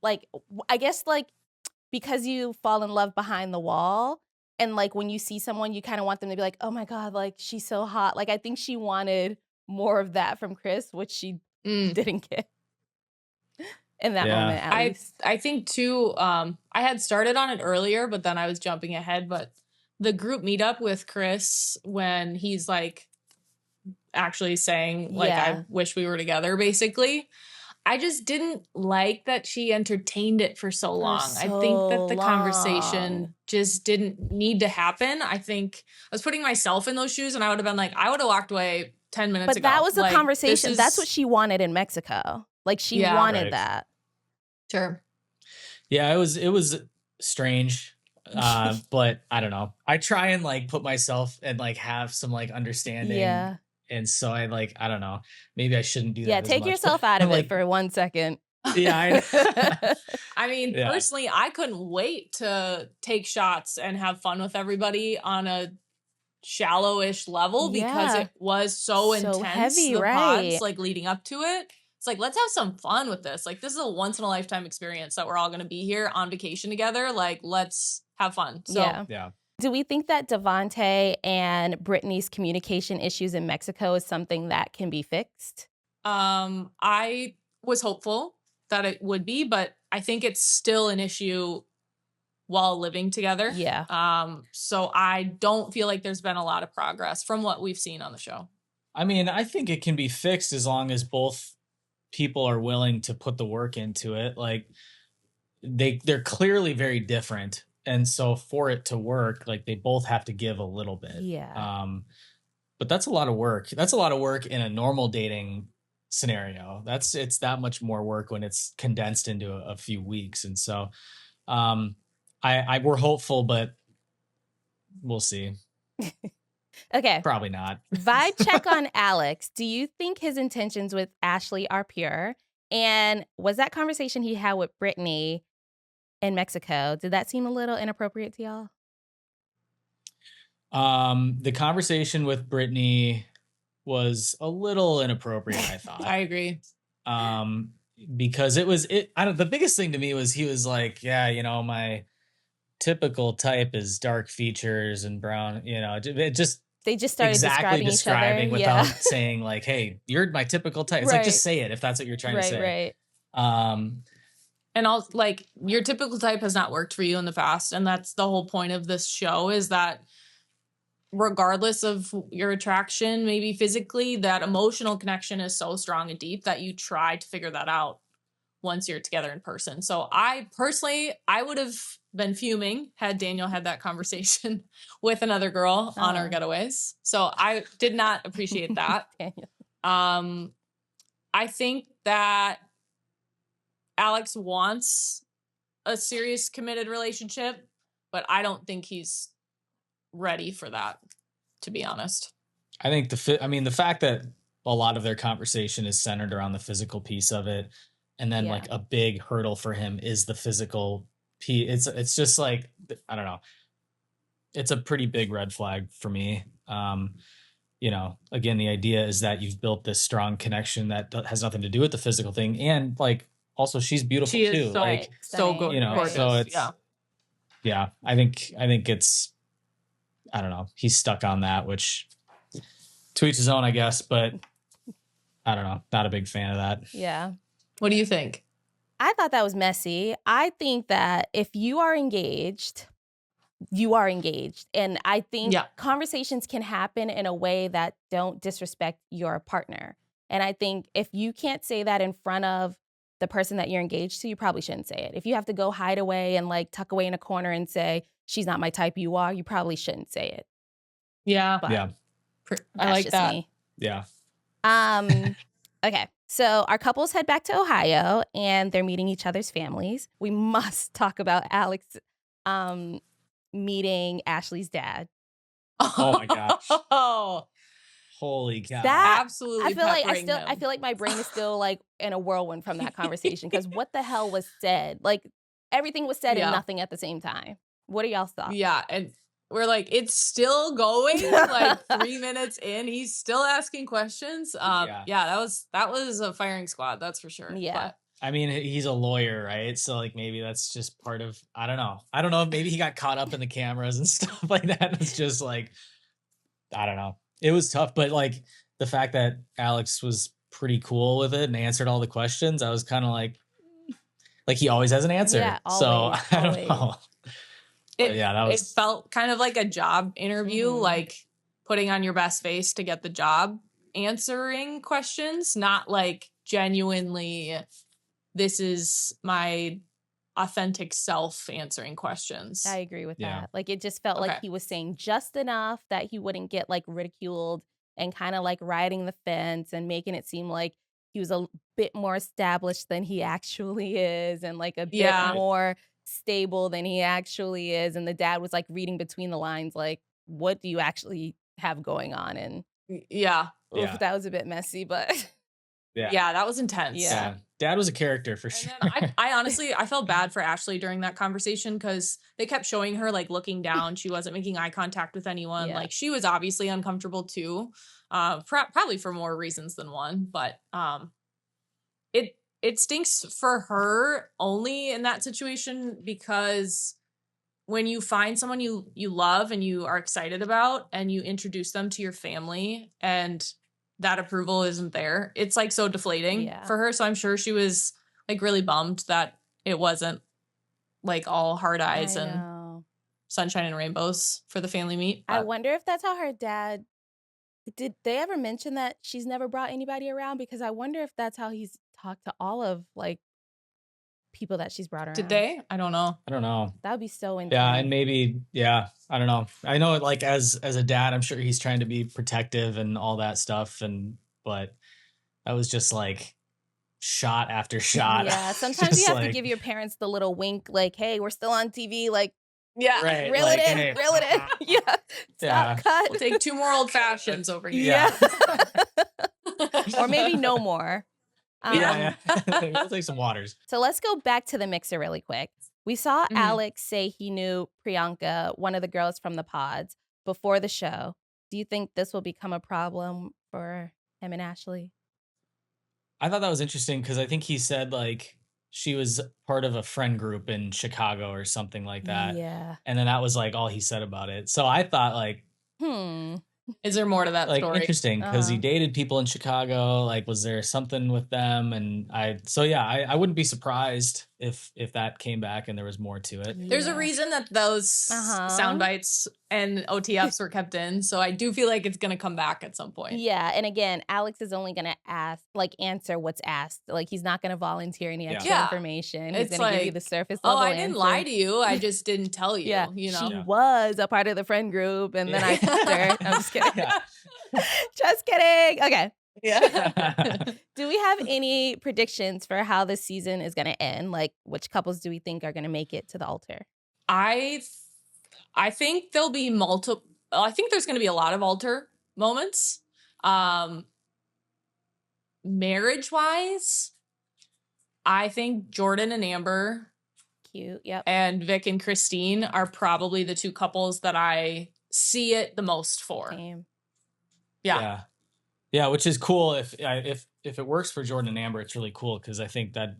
like, I guess like because you fall in love behind the wall and like when you see someone, you kind of want them to be like, oh my God, like she's so hot. Like I think she wanted more of that from Chris, which she Mm. didn't get in that Yeah. moment at least. I think too, I had started on it earlier, but then I was jumping ahead. But the group meetup with Chris when he's like actually saying like, Yeah. I wish we were together, basically. I just didn't like that she entertained it for so long. I think that the so conversation long. just didn't need to happen. I think I was putting myself in those shoes and I would have been like, I would have walked away 10 minutes But ago. that was the Like, conversation. this That's is- what she wanted in Mexico. Like she Yeah. wanted Right. that. Sure. Yeah, it was strange. But I don't know. I try and like put myself and like have some like understanding. Yeah. And so I like, I don't know. Maybe I shouldn't do that. Yeah, as take much, yourself but out of like, it for 1 second. Yeah, I mean, Yeah. personally, I couldn't wait to take shots and have fun with everybody on a shallow-ish level because Yeah. it was So so intense. heavy, The right. pods like leading up to it. It's like, let's have some fun with this. Like, this is a once in a lifetime experience that we're all going to be here on vacation together. Like, let's have fun. So Yeah. Do we think that Devonta and Brittany's communication issues in Mexico is something that can be fixed? I was hopeful that it would be, but I think it's still an issue while living together. Yeah. So I don't feel like there's been a lot of progress from what we've seen on the show. I mean, I think it can be fixed as long as both people are willing to put the work into it. Like they're clearly very different. And so for it to work, like they both have to give a little bit. Yeah. But that's a lot of work. That's a lot of work in a normal dating scenario. It's that much more work when it's condensed into a few weeks. And so we're hopeful, but we'll see. Okay. Probably not. Vibe check on Alex. Do you think his intentions with Ashley are pure? And was that conversation he had with Brittany in Mexico, did that seem a little inappropriate to y'all? The conversation with Brittany was a little inappropriate, I thought. I agree. Because the biggest thing to me was he was like, yeah, you know, my typical type is dark features and brown, you know, it just they just started exactly describing each other. without Yeah. saying like, hey, you're my typical type. It's Right. like, just say it if that's what you're trying to say. Right. And also, like, your typical type has not worked for you in the past. And that's the whole point of this show, is that regardless of your attraction, maybe physically, that emotional connection is so strong and deep that you try to figure that out once you're together in person. So I would have been fuming had Daniel had that conversation with another girl on our getaways. So I did not appreciate that. I think that Alex wants a serious committed relationship, but I don't think he's ready for that, to be honest. I think the fact that a lot of their conversation is centered around the physical piece of it, and then like a big hurdle for him is the physical piece. It's just like, I don't know. It's a pretty big red flag for me. You know, again, the idea is that you've built this strong connection that has nothing to do with the physical thing, and like also she's beautiful she too. Is so, like so good, you know, gorgeous. so it's yeah. I think it's, I don't know. He's stuck on that, which to each his own, I guess. But I don't know. Not a big fan of that. Yeah. What do you think? I thought that was messy. I think that if you are engaged, you are engaged. And I think conversations can happen in a way that don't disrespect your partner. And I think if you can't say that in front of the person that you're engaged to, you probably shouldn't say it. If you have to go hide away and like tuck away in a corner and say, she's not my type, you are, you probably shouldn't say it. Yeah. But yeah. I like that. Me. Yeah. Okay. So our couples head back to Ohio and they're meeting each other's families. We must talk about Alex meeting Ashley's dad. Oh my gosh. Oh. Holy cow. That absolutely. I feel like my brain is still like in a whirlwind from that conversation, because what the hell was said? Like everything was said and nothing at the same time. What are y'all's thoughts? Yeah, and we're like, it's still going. Like 3 minutes in, he's still asking questions. Yeah, that was a firing squad, that's for sure. Yeah. But I mean, he's a lawyer, right? So like maybe that's just part of, I don't know. Maybe he got caught up in the cameras and stuff like that. It's just like, I don't know. It was tough, but like the fact that Alex was pretty cool with it and answered all the questions, I was kind of like he always has an answer. Yeah, always, so I don't know. It felt kind of like a job interview, like putting on your best face to get the job, answering questions, not like genuinely, this is my authentic self answering questions. I agree with that. Like it just felt like he was saying just enough that he wouldn't get like ridiculed, and kind of like riding the fence and making it seem like he was a bit more established than he actually is, and like a bit more stable than he actually is. And the dad was like reading between the lines, like, what do you actually have going on? And Yeah. oof, that was a bit messy, but Yeah, that was intense. Yeah. Dad was a character for And sure. then I honestly, I felt bad for Ashley during that conversation because they kept showing her like looking down. She wasn't making eye contact with anyone. Yeah. Like she was obviously uncomfortable too, probably for more reasons than one. But it stinks for her only in that situation because when you find someone you love and you are excited about and you introduce them to your family and that approval isn't there, it's like so deflating for her. So I'm sure she was like really bummed that it wasn't like all hard eyes and sunshine and rainbows for the family meet. I wonder if that's how her dad, did they ever mention that she's never brought anybody around? Because I wonder if that's how he's talked to all of like people that she's brought around. Did they? I don't know. That would be so intense. Yeah, and maybe, I don't know. I know, like as a dad, I'm sure he's trying to be protective and all that stuff, but that was just like shot after shot. Yeah, sometimes you have to give your parents the little wink, like, "Hey, we're still on TV." Like, right, reel like, it in, hey. reel it in. Yeah, stop, cut. We'll take 2 more old fashions over here. Yeah, or maybe no more. We'll take some waters. So let's go back to the mixer really quick. We saw Alex say he knew Priyanka, one of the girls from the pods, before the show. Do you think this will become a problem for him and Ashley? I thought that was interesting because I think he said like she was part of a friend group in Chicago or something like that. Yeah. And then that was like all he said about it. So I thought like, is there more to that like, story? Interesting, because he dated people in Chicago. Like, was there something with them? And I wouldn't be surprised if that came back and there was more to it. There's a reason that those sound bites and OTFs were kept in. So I do feel like it's going to come back at some point. Yeah. And again, Alex is only going to answer what's asked. Like, he's not going to volunteer any extra information. He's going to give you the surface level I didn't lie to you. I just didn't tell you. Yeah. You know? She was a part of the friend group and then I kissed her. I'm just kidding. Just kidding. Okay. Yeah. Do we have any predictions for how this season is going to end? Like, which couples do we think are going to make it to the altar? I think there'll be multiple. I think there's going to be a lot of altar moments. Marriage wise, I think Jordan and Amber, cute, yep, and Vic and Christine are probably the 2 couples that I see it the most for. Same. Yeah, which is cool. If it works for Jordan and Amber, it's really cool because I think that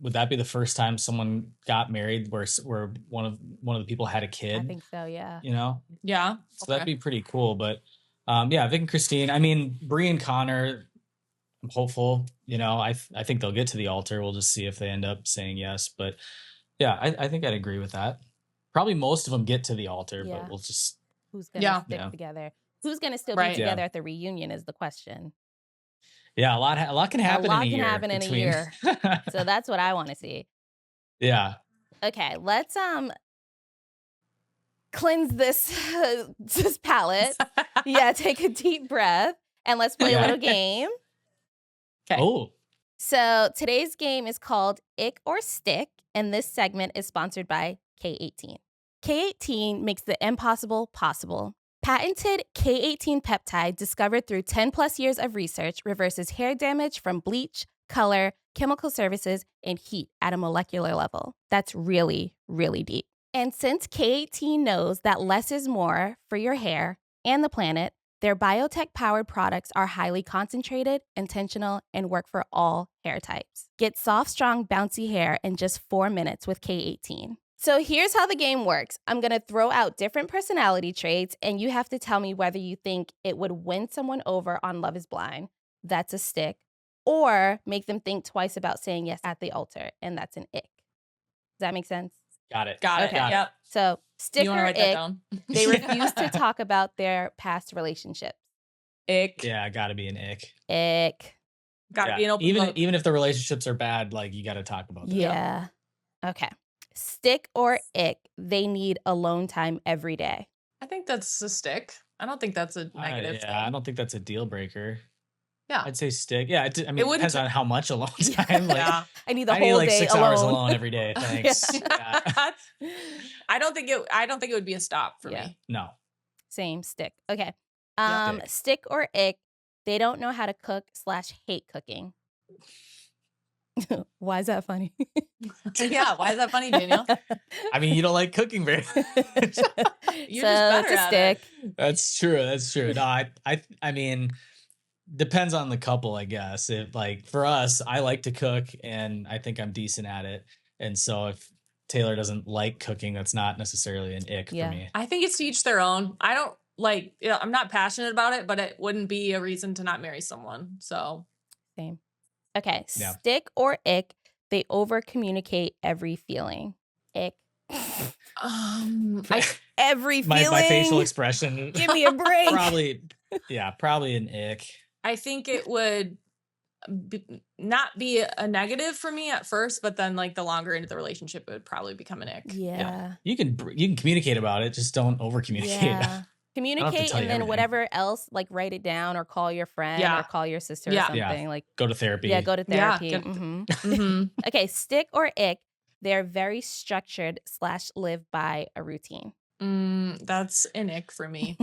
would be the first time someone got married where one of the people had a kid. I think so. Yeah. You know. Yeah. So that'd be pretty cool. But Vic and Christine. I mean, Bree and Connor. I'm hopeful. You know, I think they'll get to the altar. We'll just see if they end up saying yes. But yeah, I think I'd agree with that. Probably most of them get to the altar, but we'll just who's gonna stick together. Who's going to still be together at the reunion is the question. Yeah, a lot can happen in a year. In a year. So that's what I want to see. Yeah. Okay, let's cleanse this palate. Yeah, take a deep breath and let's play a little game. Okay. Oh. So today's game is called Ick or Stick, and this segment is sponsored by K18. K18 makes the impossible possible. Patented K18 peptide discovered through 10 plus years of research reverses hair damage from bleach, color, chemical services, and heat at a molecular level. That's really, really deep. And since K18 knows that less is more for your hair and the planet, their biotech-powered products are highly concentrated, intentional, and work for all hair types. Get soft, strong, bouncy hair in just 4 minutes with K18. So here's how the game works. I'm going to throw out different personality traits, and you have to tell me whether you think it would win someone over on Love is Blind. That's a stick. Or make them think twice about saying yes at the altar, and that's an ick. Does that make sense? Got it. Okay. Yep. So stick You or want to write that ick, down? they refuse to talk about their past relationships. Ick. Yeah, gotta be an ick. Ick. Gotta be an open book. Even if the relationships are bad, like you gotta talk about that. Yeah. Okay. Stick or ick, they need alone time every day. I think that's a stick. I don't think that's a negative. I don't think that's a deal breaker. Yeah. I'd say stick. Yeah, it It wouldn't depends on how much alone time. Like, Yeah. I need the I need whole like day 6 alone. hours alone every day. Thanks. Yeah. I don't think it would be a stop for Yeah. me. No. Same, stick. Okay. Stick. Stick or ick, they don't know how to cook / hate cooking. Why is that funny? Yeah, why is that funny, Daniel? I mean, you don't like cooking very much. You're just better it's a at stick. it. That's true. No, I mean, depends on the couple, I guess. If like for us, I like to cook and I think I'm decent at it. And so if Taylor doesn't like cooking, that's not necessarily an ick Yeah. for me. I think it's to each their own. I don't like, I'm not passionate about it, but it wouldn't be a reason to not marry someone. So Same. Okay. Yeah. Stick or ick, they over communicate every feeling. Ick. Every feeling. My facial expression. Give me a break. Probably an ick. I think it would not be a negative for me at first, but then like the longer into the relationship, it would probably become an ick. Yeah. You can communicate about it, just don't over communicate. Yeah. Communicate tell and you then everything. whatever else, like write it down or call your friend Yeah. or call your sister or Yeah. something. Yeah. Like, Go to therapy. yeah, go to Yeah, therapy. get- Mhm. Mhm. Okay, stick or ick, they're very structured / live by a routine. That's an ick for me.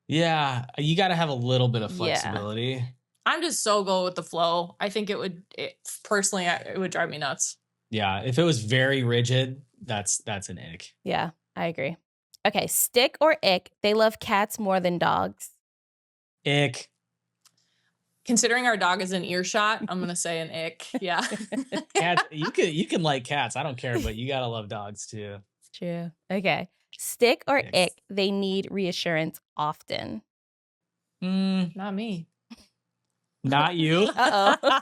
Yeah, you got to have a little bit of Yeah. flexibility. I'm just so go with the flow. I think it would drive me nuts. Yeah, if it was very rigid, that's an ick. Yeah, I agree. Okay, stick or ick, they love cats more than dogs. Ick. Considering our dog is in earshot, I'm gonna say an ick. Yeah. Cats, you can like cats. I don't care, but you gotta love dogs too. True. Okay. Stick or Ick. ick, they need reassurance often. Not me. Not you. Uh-oh.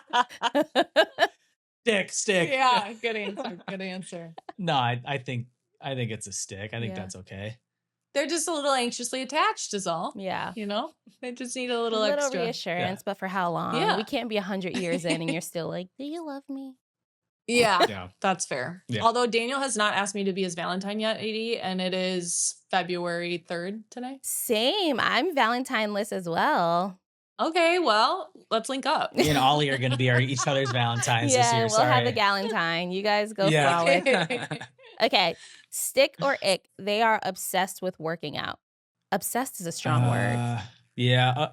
Stick. Yeah, good answer. Good answer. No, I think it's a stick. I think Yeah. that's okay. They're just a little anxiously attached, is all. Yeah. You know, they just need a A little little extra. reassurance, but for how long? Yeah. We can't be 100 years in and you're still like, do you love me? Yeah, Yeah. that's fair. Yeah. Although Daniel has not asked me to be his Valentine yet, AD, and it is February 3rd today. Same. I'm Valentine-less as well. Okay, well, let's link up. Me and Ollie are gonna be each other's Valentines this Yeah, year. we'll Sorry. have a Galentine. You guys go Yeah. forward. Okay. Stick or ick, they are obsessed with working out. Obsessed is a strong word. Yeah,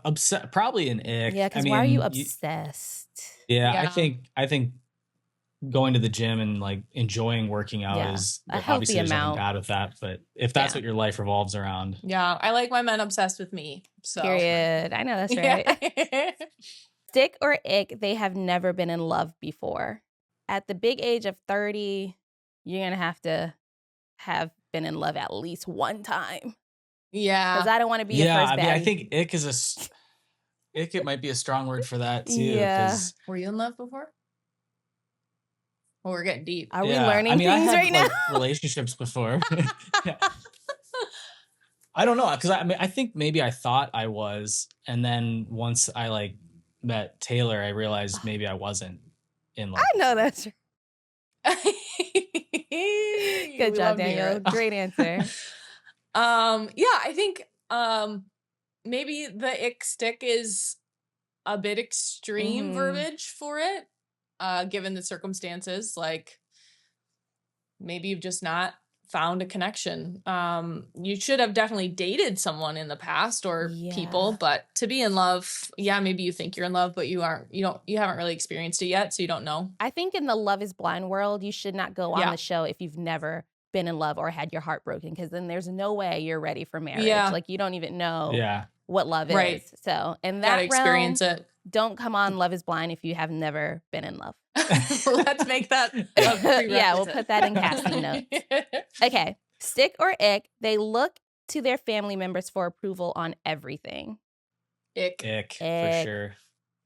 probably an ick. Yeah, because I why are you mean, obsessed? Yeah, Yeah. I think going to the gym and like enjoying working out Yeah, is a healthy obviously there's nothing amount. bad with that. But if that's Yeah. what your life revolves around, Yeah, I like my men obsessed with me. So Period. I know that's right. Yeah. Stick or ick, they have never been in love before. At the big age of 30, you're going to have been in love at least one time. Yeah. Because I don't want to be your yeah, first I mean, I baddie. think ick is ick. It might be a strong word for that too. Yeah. 'cause, Were you in love before? Well, we're getting deep. Are we yeah, learning I mean, I things had, right now? like, relationships before. Yeah. I don't know, because I think maybe I thought I was, and then once I like met Taylor, I realized maybe I wasn't in love. I know that's right. We Good job, love to hear Daniel. it. Great answer. Yeah, I think maybe the ick stick is a bit extreme Mhm. verbiage for it, given the circumstances. Like maybe you've just not found a connection. You should have definitely dated someone in the past or people, Yeah. but to be in love, yeah, maybe you think you're in love, but you haven't really experienced it yet, so you don't know. I think in the Love is Blind world, you should not go on Yeah. the show if you've never been in love or had your heart broken, because then there's no way you're ready for marriage. Yeah. Like you don't even know Yeah, what love Right. is. So in Gotta that experience realm, it. don't come on Love is Blind if you have never been in love. Let's make that a Yeah, we'll prerequisite. put that in casting notes. Okay. Stick or ick, they look to their family members for approval on everything. Ick. ick for Ick. sure.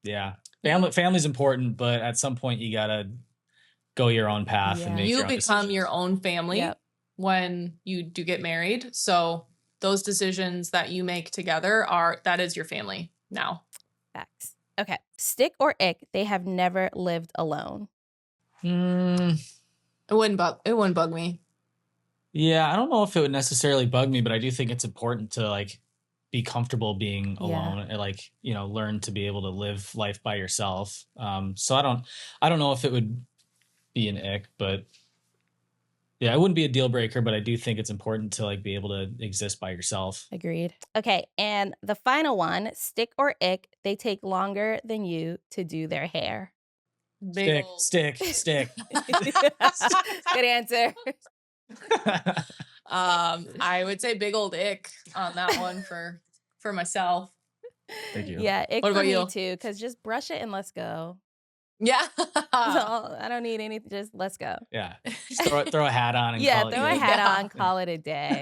Yeah, family's important, but at some point you gotta go your own path Yeah. and make You your own become decisions. your own family Yep. when you do get married. So those decisions that you make together that is your family now. Facts. Okay. Stick or ick, they have never lived alone. Mm, It wouldn't bug me. yeah, I don't know if it would necessarily bug me, but I do think it's important to like be comfortable being Yeah. alone and like, you know, learn to be able to live life by yourself. So I don't know if it would be an ick, but yeah, it wouldn't be a deal breaker, but I do think it's important to like be able to exist by yourself. Agreed. Okay, and the final one, stick or ick, they take longer than you to do their hair. Big Stick. Good answer. I would say big old ick on that one for myself. Thank you. Yeah, ick What for about me you? too, because just brush it and let's go. Yeah. I don't need anything, just let's go. Yeah. Just throw a hat on and Yeah, call it throw a good. hat Yeah. on, call it a day.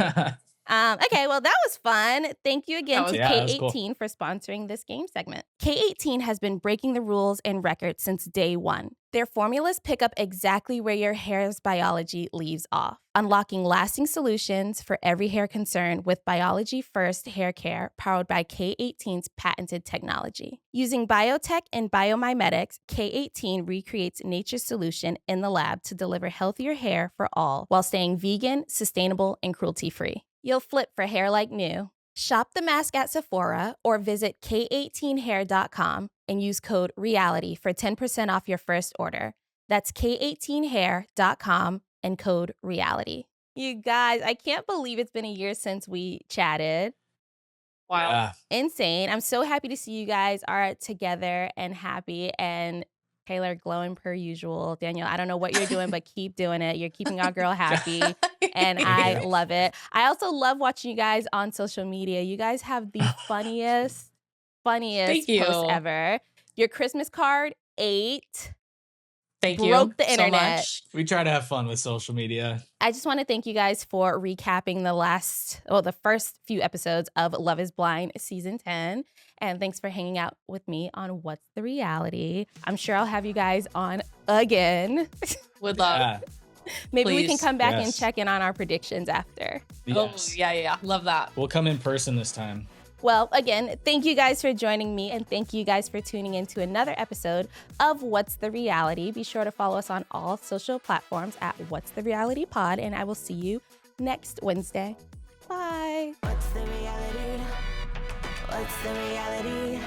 Okay, well, that was fun. Thank you again That to was- that was K18 cool. for sponsoring this game segment. K18 has been breaking the rules and records since day one. Their formulas pick up exactly where your hair's biology leaves off, unlocking lasting solutions for every hair concern with biology-first hair care powered by K18's patented technology. Using biotech and biomimetics, K18 recreates nature's solution in the lab to deliver healthier hair for all while staying vegan, sustainable, and cruelty-free. You'll flip for hair like new. Shop the mask at Sephora or visit K18hair.com and use code REALITY for 10% off your first order. That's K18hair.com and code REALITY. You guys, I can't believe it's been a year since we chatted. Wow. Yeah. Insane. I'm so happy to see you guys are together and happy, and Taylor glowing per usual. Daniel, I don't know what you're doing, but keep doing it. You're keeping our girl happy, and I love it. I also love watching you guys on social media. You guys have the funniest Thank you. posts ever. Your Christmas card, 8. Thank you Broke the so internet. much. We try to have fun with social media. I just want to thank you guys for recapping the first few episodes of Love is Blind season 10. And thanks for hanging out with me on What's the Reality. I'm sure I'll have you guys on again. Would love. Yeah. Maybe we can Please. come back and Yes. check in on our predictions after. Yes. Oh, yeah. Love that. We'll come in person this time. Well, again, thank you guys for joining me, and thank you guys for tuning in to another episode of What's the Reality. Be sure to follow us on all social platforms at What's the Reality Pod, and I will see you next Wednesday. Bye. What's the reality? What's the reality?